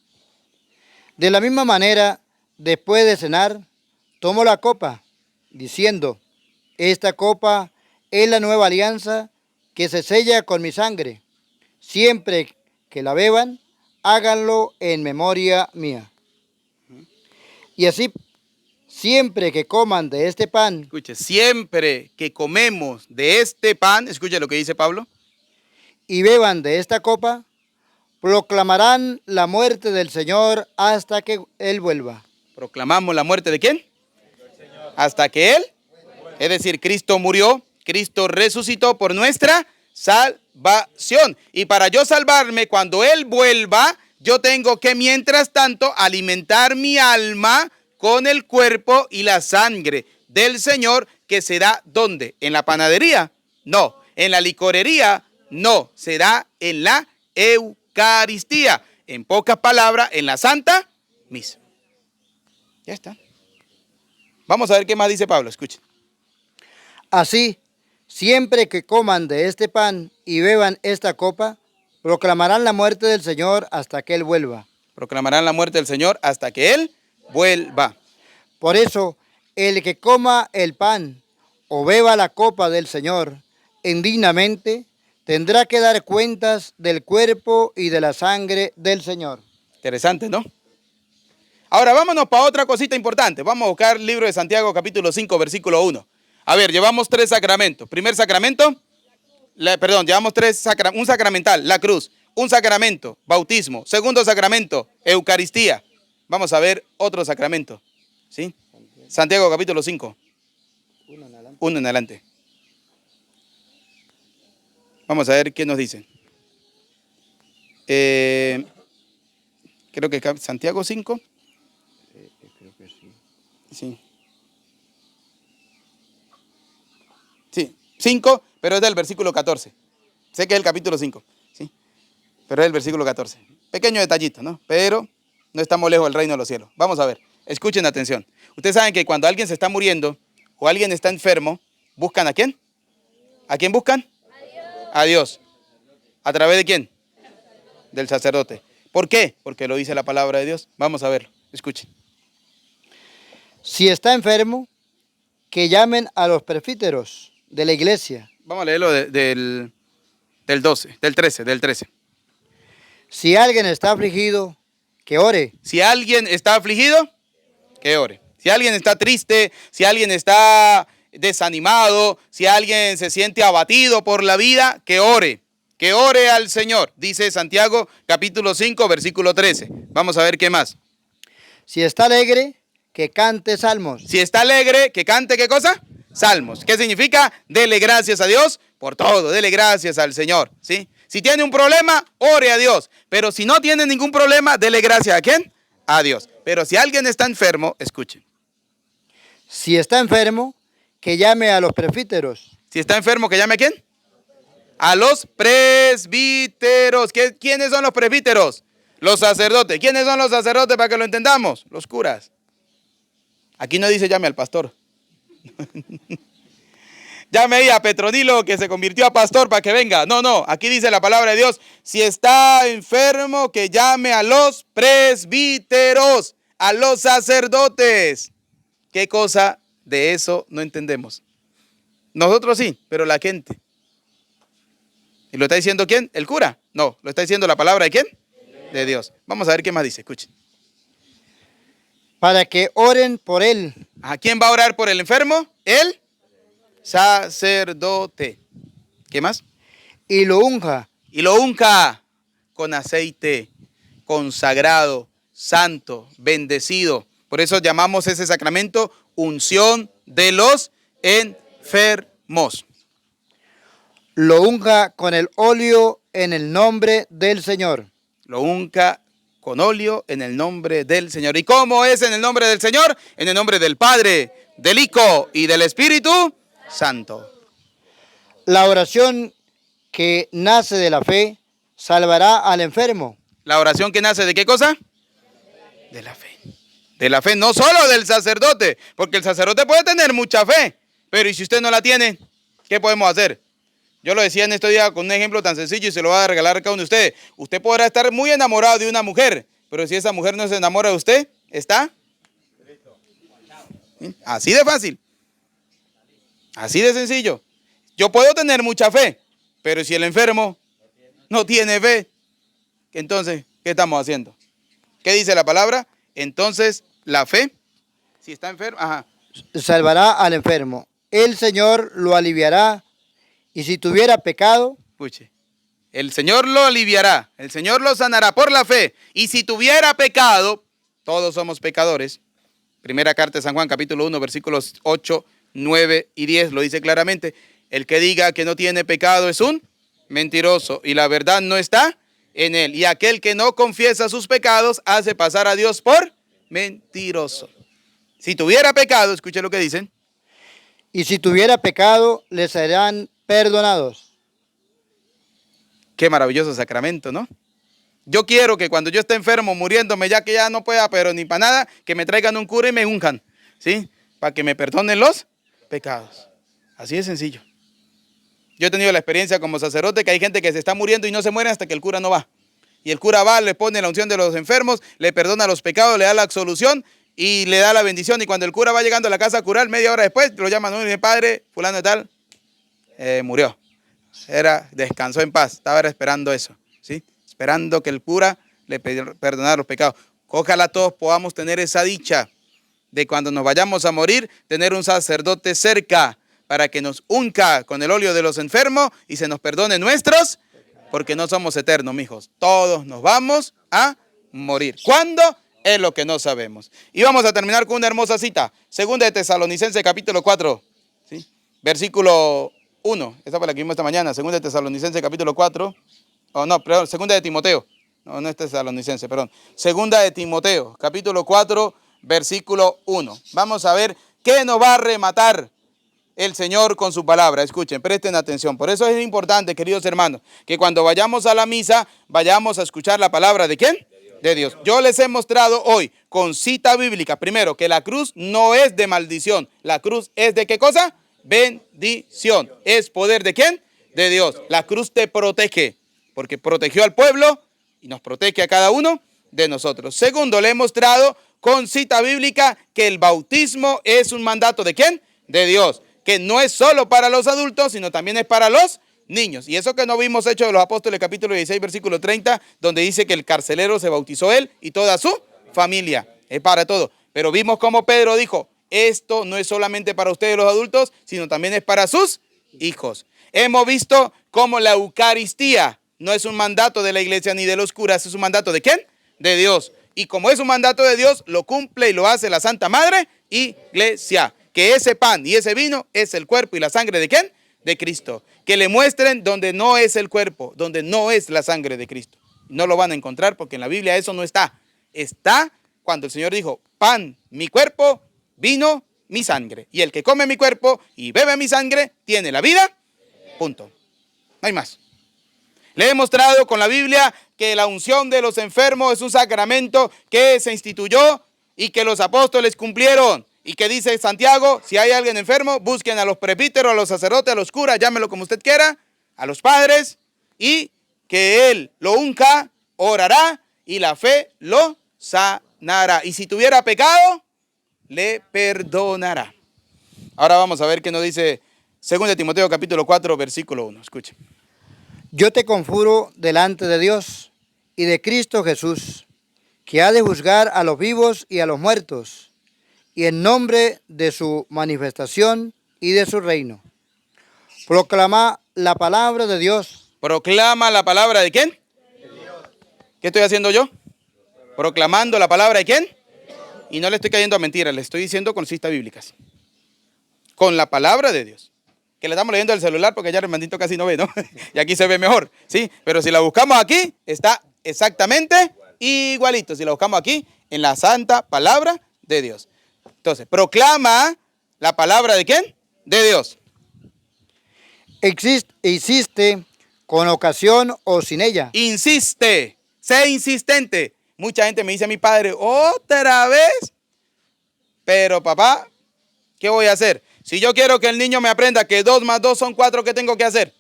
De la misma manera, después de cenar, tomó la copa, diciendo, esta copa es la nueva alianza que se sella con mi sangre. Siempre que la beban, háganlo en memoria mía. Y así, siempre que coman de este pan. Escuche, siempre que comemos de este pan, escuche lo que dice Pablo. Y beban de esta copa, proclamarán la muerte del Señor hasta que Él vuelva. Proclamamos la muerte ¿de quién? Hasta que Él, es decir, Cristo murió, Cristo resucitó por nuestra salvación. Y para yo salvarme, cuando Él vuelva, yo tengo que, mientras tanto, alimentar mi alma con el cuerpo y la sangre del Señor, que se da, ¿dónde? ¿En la panadería? No. ¿En la licorería? No. Se da en la Eucaristía. En pocas palabras, en la Santa Misa. Ya está. Vamos a ver qué más dice Pablo, escuchen. Así, siempre que coman de este pan y beban esta copa, proclamarán la muerte del Señor hasta que Él vuelva. Proclamarán la muerte del Señor hasta que Él vuelva. Por eso, El que coma el pan o beba la copa del Señor indignamente, tendrá que dar cuentas del cuerpo y de la sangre del Señor. Interesante, ¿no? Ahora vámonos para otra cosita importante. Vamos a buscar el libro de Santiago, capítulo 5, versículo 1. A ver, llevamos 3 sacramentos. Primer sacramento, llevamos un sacramental, la cruz. Un sacramento, bautismo. Segundo sacramento, Eucaristía. Vamos a ver otro sacramento. ¿Sí? Santiago, capítulo 5. 1 en adelante. Vamos a ver qué nos dicen. Creo que Santiago 5. Creo que sí. Sí. Sí, 5, pero es del versículo 14. Sé que es el capítulo 5, ¿sí? Pero es el versículo 14. Pequeño detallito, ¿no? Pero no estamos lejos del reino de los cielos. Vamos a ver, escuchen atención. Ustedes saben que cuando alguien se está muriendo o alguien está enfermo, ¿buscan a quién? ¿A quién buscan? A Dios. ¿A través de quién? Del sacerdote. ¿Por qué? Porque lo dice la palabra de Dios. Vamos a verlo, escuchen. Si está enfermo, que llamen a los presbíteros de la iglesia. Vamos a leerlo del 13. Si alguien está afligido, que ore. Si alguien está afligido, que ore. Si alguien está triste, si alguien está desanimado, si alguien se siente abatido por la vida, que ore. Que ore al Señor, dice Santiago capítulo 5, versículo 13. Vamos a ver qué más. Si está alegre, que cante salmos. Si está alegre, que cante, ¿qué cosa? Salmos. ¿Qué significa? Dele gracias a Dios por todo, dele gracias al Señor, ¿sí? Si tiene un problema, ore a Dios. Pero si no tiene ningún problema, dele gracias a ¿quién? A Dios. Pero si alguien está enfermo, escuchen. Si está enfermo, que llame a los presbíteros. Si está enfermo, ¿que llame a quién? A los presbíteros. ¿Quiénes son los presbíteros? Los sacerdotes. ¿Quiénes son los sacerdotes para que lo entendamos? Los curas. Aquí no dice llame al pastor. Llame ahí a Petronilo que se convirtió a pastor para que venga. No, aquí dice la palabra de Dios. Si está enfermo, que llame a los presbíteros, a los sacerdotes. ¿Qué cosa de eso no entendemos? Nosotros sí, pero la gente. ¿Y lo está diciendo quién? ¿El cura? No, lo está diciendo la palabra de quién? De Dios. Vamos a ver qué más dice, escuchen. Para que oren por él. ¿A quién va a orar por el enfermo? El sacerdote. ¿Qué más? Y lo unja. Y lo unja con aceite consagrado, santo, bendecido. Por eso llamamos ese sacramento unción de los enfermos. Lo unja con el óleo en el nombre del Señor. Lo unja con óleo en el nombre del Señor. ¿Y cómo es en el nombre del Señor? En el nombre del Padre, del Hijo y del Espíritu Santo. La oración que nace de la fe salvará al enfermo. ¿La oración que nace de qué cosa? De la fe. De la fe, no solo del sacerdote, porque el sacerdote puede tener mucha fe, pero ¿y si usted no la tiene? ¿Qué podemos hacer? Yo lo decía en este día con un ejemplo tan sencillo y se lo voy a regalar a cada uno de ustedes. Usted podrá estar muy enamorado de una mujer, pero si esa mujer no se enamora de usted, ¿está? Así de fácil. Así de sencillo. Yo puedo tener mucha fe, pero si el enfermo no tiene fe, entonces, ¿qué estamos haciendo? ¿Qué dice la palabra? Entonces, la fe, si está enfermo, salvará al enfermo. El Señor lo aliviará. Y si tuviera pecado, escuche, el Señor lo aliviará, el Señor lo sanará por la fe. Y si tuviera pecado, todos somos pecadores. Primera carta de San Juan, capítulo 1, versículos 8, 9 y 10, lo dice claramente. El que diga que no tiene pecado es un mentiroso y la verdad no está en él. Y aquel que no confiesa sus pecados hace pasar a Dios por mentiroso. Si tuviera pecado, escuche lo que dicen. y si tuviera pecado, le serán perdonados. Qué maravilloso sacramento, ¿no? Yo quiero que cuando yo esté enfermo, muriéndome, ya que ya no pueda, pero ni para nada, que me traigan un cura y me unjan, ¿sí? Para que me perdonen los pecados. Así de sencillo. Yo he tenido la experiencia como sacerdote que hay gente que se está muriendo y no se muere hasta que el cura no va. Y el cura va, le pone la unción de los enfermos, le perdona los pecados, le da la absolución y le da la bendición. Y cuando el cura va llegando a la casa a curar, media hora después, lo llaman, ¿no? Y dice, padre, fulano de tal, murió. Descansó en paz, estaba esperando eso, ¿sí? Esperando que el cura le perdonara los pecados. Ojalá todos podamos tener esa dicha de cuando nos vayamos a morir, tener un sacerdote cerca para que nos unca con el óleo de los enfermos y se nos perdone nuestros, porque no somos eternos, mijos. Todos nos vamos a morir. ¿Cuándo? Es lo que no sabemos. Y vamos a terminar con una hermosa cita. Segunda de Tesalonicenses, capítulo 4, ¿sí? Versículo 1. Esa fue la que vimos esta mañana. Segunda de Tesalonicenses, capítulo 4. Oh, no, perdón, segunda de Timoteo. No, no es Tesalonicense, perdón. Segunda de Timoteo, capítulo 4, versículo 1. Vamos a ver qué nos va a rematar el Señor con su palabra. Escuchen, presten atención. Por eso es importante, queridos hermanos, que cuando vayamos a la misa, vayamos a escuchar la palabra ¿de quién? De Dios. Yo les he mostrado hoy con cita bíblica, primero, que la cruz no es de maldición. La cruz es ¿de qué cosa? Bendición. ¿Es poder de quién? De Dios. La cruz te protege, porque protegió al pueblo y nos protege a cada uno de nosotros. Segundo, le he mostrado con cita bíblica que el bautismo es un mandato ¿de quién? De Dios. Que no es solo para los adultos, sino también es para los niños. Y eso que no vimos Hechos de los Apóstoles, capítulo 16, versículo 30, donde dice que el carcelero se bautizó él y toda su familia. Es para todo. Pero vimos como Pedro dijo, esto no es solamente para ustedes los adultos, sino también es para sus hijos. Hemos visto cómo la Eucaristía no es un mandato de la iglesia ni de los curas, es un mandato ¿de quién? De Dios. Y como es un mandato de Dios, lo cumple y lo hace la Santa Madre Iglesia. Que ese pan y ese vino es el cuerpo y la sangre ¿de quién? De Cristo. Que le muestren donde no es el cuerpo, donde no es la sangre de Cristo. No lo van a encontrar porque en la Biblia eso no está. Está cuando el Señor dijo, pan, mi cuerpo, vino, mi sangre. Y el que come mi cuerpo y bebe mi sangre, tiene la vida. Punto. No hay más. Le he mostrado con la Biblia que la unción de los enfermos es un sacramento que se instituyó y que los apóstoles cumplieron. Y que dice Santiago, si hay alguien enfermo, busquen a los presbíteros, a los sacerdotes, a los curas, llámelo como usted quiera, a los padres, y que él lo unca, orará, y la fe lo sanará. Y si tuviera pecado, le perdonará. Ahora vamos a ver qué nos dice 2 Timoteo capítulo 4, versículo 1. Escuchen. Yo te conjuro delante de Dios y de Cristo Jesús, que ha de juzgar a los vivos y a los muertos, y en nombre de su manifestación y de su reino. Proclama la palabra de Dios. Proclama la palabra de quién? De Dios. ¿Qué estoy haciendo yo? Proclamando la palabra de quién. Y no le estoy cayendo a mentiras, le estoy diciendo con citas bíblicas. Con la palabra de Dios. Que le estamos leyendo el celular porque ya el hermanito casi no ve, ¿no? Y aquí se ve mejor, ¿sí? Pero si la buscamos aquí, está exactamente igualito. Si la buscamos aquí, en la santa palabra de Dios. Entonces, proclama la palabra de quién? De Dios. Insiste con ocasión o sin ella. Insiste, sé insistente. Mucha gente me dice a mi padre, otra vez. Pero papá, ¿qué voy a hacer? Si yo quiero que el niño me aprenda que 2 más 2 son 4, ¿qué tengo que hacer?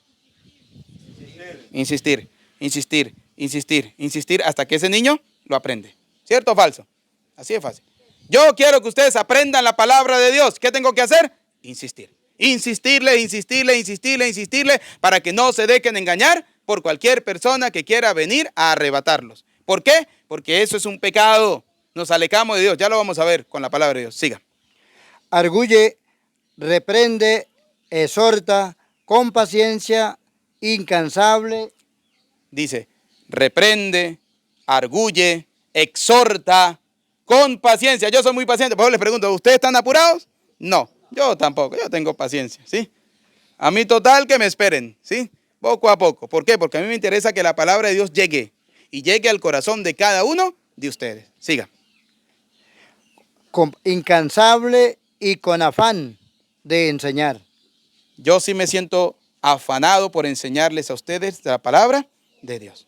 Insistir, insistir, insistir, insistir hasta que ese niño lo aprende. ¿Cierto o falso? Así es fácil. Yo quiero que ustedes aprendan la palabra de Dios. ¿Qué tengo que hacer? Insistir. Insistirle, insistirle, insistirle, insistirle para que no se dejen engañar por cualquier persona que quiera venir a arrebatarlos. ¿Por qué? Porque eso es un pecado. Nos alejamos de Dios. Ya lo vamos a ver con la palabra de Dios. Siga. Arguye, reprende, exhorta, con paciencia, incansable. Dice, reprende, arguye, exhorta, con paciencia. Yo soy muy paciente. Por eso les pregunto, ¿ustedes están apurados? No, yo tampoco. Yo tengo paciencia, ¿sí? A mí total que me esperen, ¿sí? Poco a poco. ¿Por qué? Porque a mí me interesa que la palabra de Dios llegue. Y llegue al corazón de cada uno de ustedes. Siga. Incansable y con afán de enseñar. Yo sí me siento afanado por enseñarles a ustedes la palabra de Dios.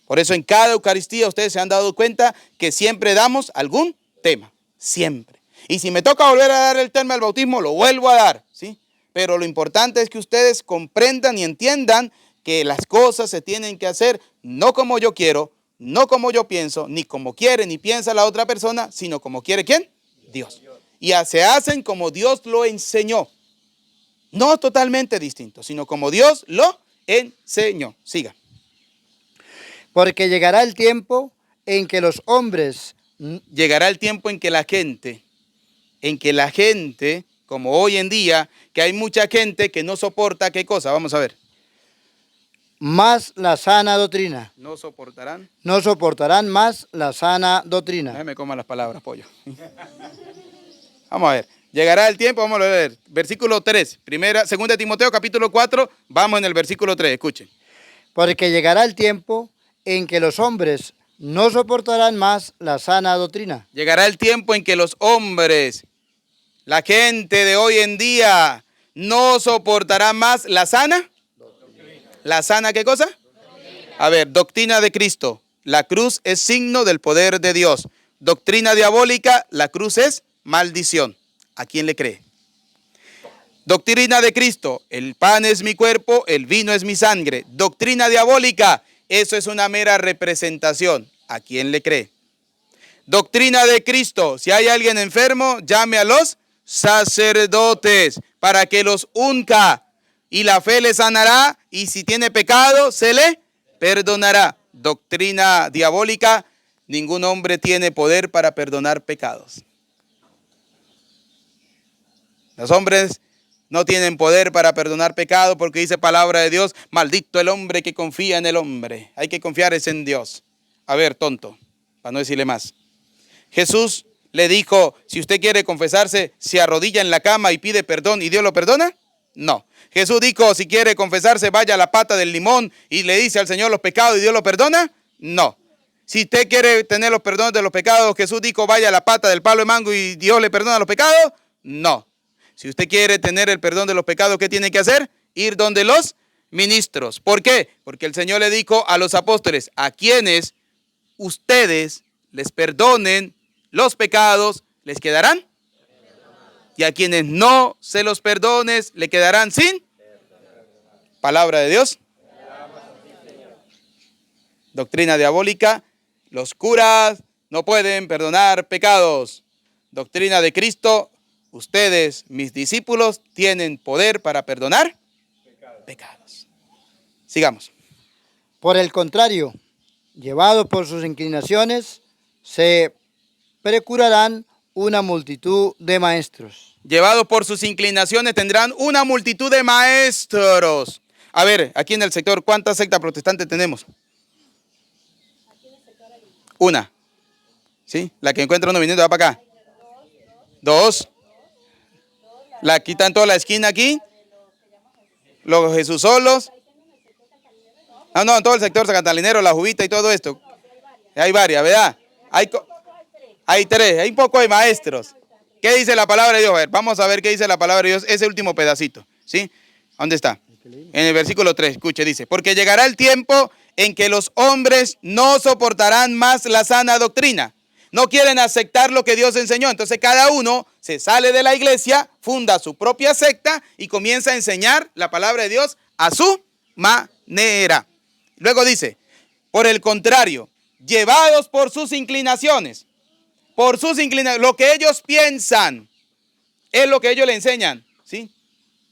Por eso en cada Eucaristía ustedes se han dado cuenta que siempre damos algún tema. Siempre. Y si me toca volver a dar el tema del bautismo, lo vuelvo a dar, ¿sí? Pero lo importante es que ustedes comprendan y entiendan que las cosas se tienen que hacer no como yo quiero, no como yo pienso, ni como quiere ni piensa la otra persona, sino como quiere ¿quién? Dios. Y se hacen como Dios lo enseñó. No totalmente distinto, sino como Dios lo enseñó. Siga. Porque llegará el tiempo en que los hombres Llegará el tiempo en que la gente, como hoy en día, que hay mucha gente que no soporta, ¿qué cosa? Vamos a ver. más la sana doctrina. No soportarán. No soportarán más la sana doctrina. Déjame comer las palabras, pollo. Vamos a ver. Llegará el tiempo, vamos a leer. Versículo 3, segunda de Timoteo, capítulo 4, vamos en el versículo 3, escuchen. Porque llegará el tiempo en que los hombres no soportarán más la sana doctrina. Llegará el tiempo en que los hombres, la gente de hoy en día, no soportará más la sana. ¿La sana qué cosa? A ver, doctrina de Cristo. La cruz es signo del poder de Dios. Doctrina diabólica, la cruz es maldición. ¿A quién le cree? Doctrina de Cristo, el pan es mi cuerpo, el vino es mi sangre. Doctrina diabólica, eso es una mera representación. ¿A quién le cree? Doctrina de Cristo, si hay alguien enfermo, llame a los sacerdotes para que los unja y la fe le sanará y si tiene pecado se le perdonará. Doctrina diabólica, ningún hombre tiene poder para perdonar pecados. Los hombres no tienen poder para perdonar pecado porque dice palabra de Dios, maldito el hombre que confía en el hombre. Hay que confiar es en Dios. A ver, tonto, para no decirle más. Jesús le dijo, si usted quiere confesarse, se arrodilla en la cama y pide perdón y Dios lo perdona. No. Jesús dijo, si quiere confesarse, vaya a la pata del limón y le dice al Señor los pecados y Dios lo perdona. No. Si usted quiere tener los perdones de los pecados, Jesús dijo, vaya a la pata del palo de mango y Dios le perdona los pecados. No. Si usted quiere tener el perdón de los pecados, ¿qué tiene que hacer? Ir donde los ministros. ¿Por qué? Porque el Señor le dijo a los apóstoles, a quienes ustedes les perdonen los pecados, ¿les quedarán? Y a quienes no se los perdones, ¿le quedarán sin? Palabra de Dios. Doctrina diabólica, los curas no pueden perdonar pecados. Doctrina de Cristo, ustedes, mis discípulos, tienen poder para perdonar pecados. Sigamos. Por el contrario, llevados por sus inclinaciones, se procurarán una multitud de maestros. Llevados por sus inclinaciones tendrán una multitud de maestros. A ver, aquí en el sector, ¿cuántas sectas protestantes tenemos? Una. ¿Sí? La que encuentra uno viniendo va para acá. Dos. La que está en toda la esquina aquí. Los Jesús solos. No, en todo el sector Sacatalinero, la Jubita y todo esto. Hay varias, ¿verdad? Hay tres, hay un poco de maestros. ¿Qué dice la palabra de Dios? A ver, vamos a ver qué dice la palabra de Dios, ese último pedacito. ¿Sí? ¿Dónde está? En el versículo 3, escuche, dice, porque llegará el tiempo en que los hombres no soportarán más la sana doctrina. No quieren aceptar lo que Dios enseñó. Entonces cada uno se sale de la iglesia, funda su propia secta y comienza a enseñar la palabra de Dios a su manera. Luego dice, por el contrario, llevados por sus inclinaciones, lo que ellos piensan es lo que ellos le enseñan, ¿sí?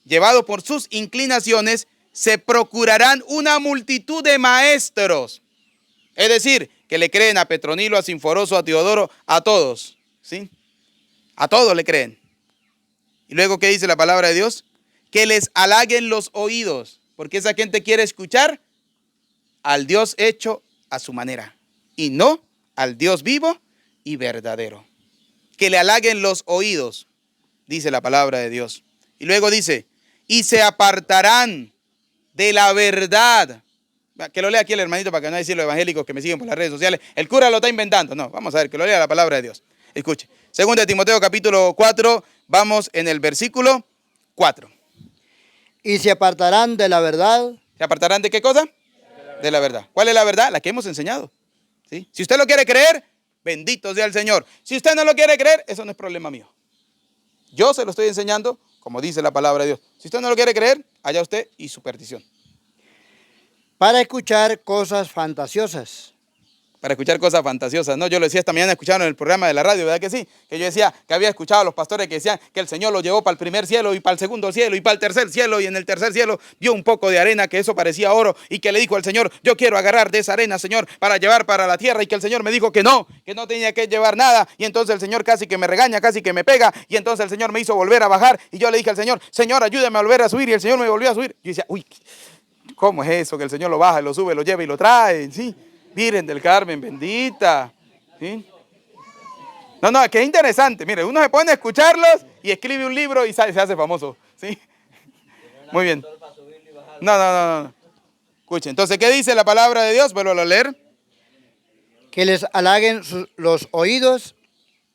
Llevados por sus inclinaciones, se procurarán una multitud de maestros. Es decir, que le creen a Petronilo, a Sinforoso, a Teodoro, a todos, ¿sí? A todos le creen. Y luego, ¿qué dice la palabra de Dios? Que les halaguen los oídos, porque esa gente quiere escuchar al Dios hecho a su manera y no al Dios vivo y verdadero. Que le halaguen los oídos, dice la palabra de Dios. Y luego dice, y se apartarán de la verdad. Que lo lea aquí el hermanito para que no decir los evangélicos que me siguen por las redes sociales. El cura lo está inventando. No, vamos a ver, que lo lea la palabra de Dios. Escuche. Segunda de Timoteo capítulo 4, vamos en el versículo 4. Y se apartarán de la verdad. ¿Se apartarán de qué cosa? De la verdad. ¿Cuál es la verdad? La que hemos enseñado. ¿Sí? Si usted lo quiere creer, bendito sea el Señor. Si usted no lo quiere creer, eso no es problema mío. Yo se lo estoy enseñando como dice la palabra de Dios. Si usted no lo quiere creer, allá usted y su perdición. Para escuchar cosas fantasiosas. para escuchar cosas fantasiosas, ¿no? Yo lo decía esta mañana, escucharon en el programa de la radio, ¿verdad que sí? Que yo decía que había escuchado a los pastores que decían que el Señor lo llevó para el primer cielo y para el segundo cielo y para el tercer cielo, y en el tercer cielo vio un poco de arena que eso parecía oro y que le dijo al Señor, yo quiero agarrar de esa arena, Señor, para llevar para la tierra, y que el Señor me dijo que no tenía que llevar nada, y entonces el Señor casi que me regaña, casi que me pega, y entonces el Señor me hizo volver a bajar, y yo le dije al Señor, Señor, ayúdame a volver a subir, y el Señor me volvió a subir. Yo decía, uy, ¿cómo es eso? Que el Señor lo baja, lo sube, lo lleva y lo trae, ¿sí? Virgen del Carmen, bendita. ¿Sí? No, que es interesante. Mire, uno se pone a escucharlos y escribe un libro y se hace famoso. ¿Sí? Muy bien. No. Escuchen, entonces, ¿qué dice la palabra de Dios? Vuelvo a leer. Que les halaguen los oídos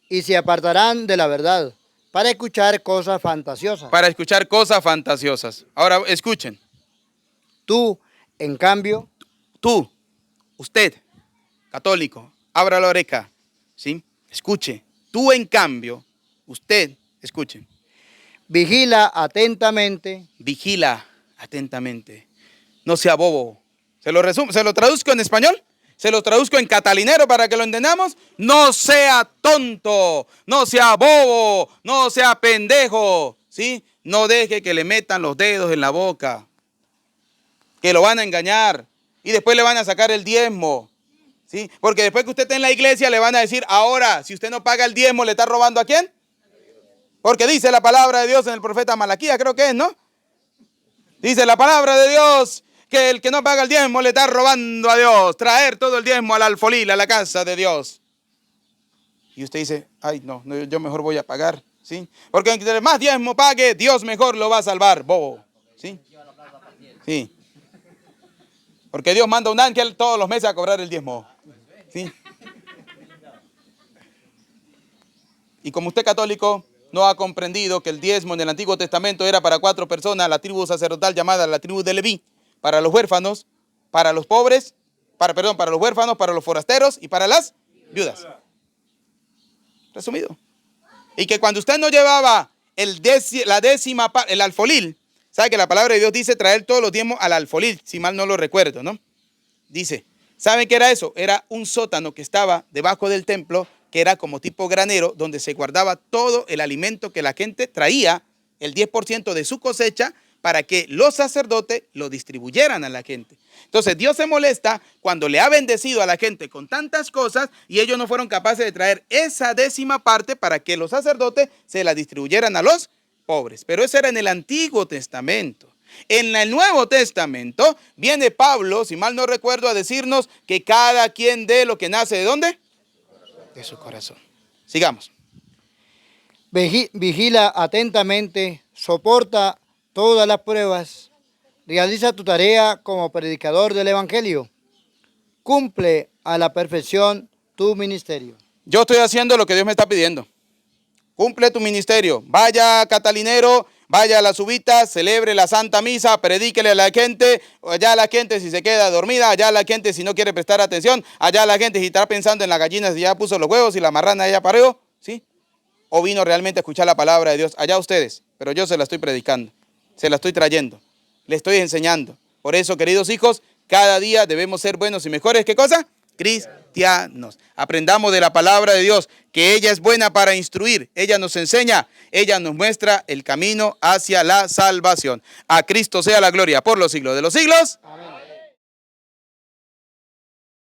y se apartarán de la verdad para escuchar cosas fantasiosas. Para escuchar cosas fantasiosas. Ahora, escuchen. Tú, en cambio, Tú, usted, católico, abra la oreja, ¿sí? Escuche. Tú, en cambio, usted, escuche. vigila atentamente. Vigila atentamente. No sea bobo. Se lo traduzco en español. Se lo traduzco en catalinero para que lo entendamos. No sea tonto, no sea bobo, no sea pendejo, ¿sí? No deje que le metan los dedos en la boca, que lo van a engañar y después le van a sacar el diezmo, ¿sí? Porque después que usted esté en la iglesia le van a decir, ahora, si usted no paga el diezmo, ¿le está robando a quién? Porque dice la palabra de Dios en el profeta Malaquías, creo que es, ¿no? Dice la palabra de Dios que el que no paga el diezmo le está robando a Dios. Traer todo el diezmo al alfolil, a la casa de Dios. Y usted dice, ay, no, yo mejor voy a pagar, ¿sí? Porque entre más diezmo pague, Dios mejor lo va a salvar, bobo, ¿sí? Sí. Porque Dios manda un ángel todos los meses a cobrar el diezmo, ¿sí? Y como usted católico no ha comprendido que el diezmo en el Antiguo Testamento era para 4 personas, la tribu sacerdotal llamada la tribu de Leví, para los huérfanos, para los pobres, para los huérfanos, para los forasteros y para las viudas. Resumido. Y que cuando usted no llevaba la décima parte, el alfolil, sabe que la palabra de Dios dice traer todos los diezmos al alfolil, si mal no lo recuerdo, ¿no? Dice, ¿saben qué era eso? Era un sótano que estaba debajo del templo, que era como tipo granero, donde se guardaba todo el alimento que la gente traía, el 10% de su cosecha, para que los sacerdotes lo distribuyeran a la gente. Entonces Dios se molesta cuando le ha bendecido a la gente con tantas cosas y ellos no fueron capaces de traer esa décima parte para que los sacerdotes se la distribuyeran a los pobres. Pero eso era en el Antiguo Testamento. En el Nuevo Testamento viene Pablo, si mal no recuerdo, a decirnos que cada quien dé lo que nace ¿de dónde? De su corazón. Sigamos. Vigila atentamente, soporta todas las pruebas, realiza tu tarea como predicador del Evangelio, cumple a la perfección tu ministerio. Yo estoy haciendo lo que Dios me está pidiendo. Cumple tu ministerio. Vaya catalinero, vaya a las uvitas, celebre la Santa Misa, predíquele a la gente. Allá la gente si se queda dormida, allá la gente si no quiere prestar atención, allá la gente si está pensando en la gallina si ya puso los huevos y la marrana ya pareó, ¿sí? O vino realmente a escuchar la palabra de Dios. Allá ustedes, pero yo se la estoy predicando, se la estoy trayendo, le estoy enseñando. Por eso, queridos hijos, cada día debemos ser buenos y mejores. ¿Qué cosa? Cristianos. Aprendamos de la palabra de Dios, que ella es buena para instruir, ella nos enseña, ella nos muestra el camino hacia la salvación. A Cristo sea la gloria por los siglos de los siglos. Amén.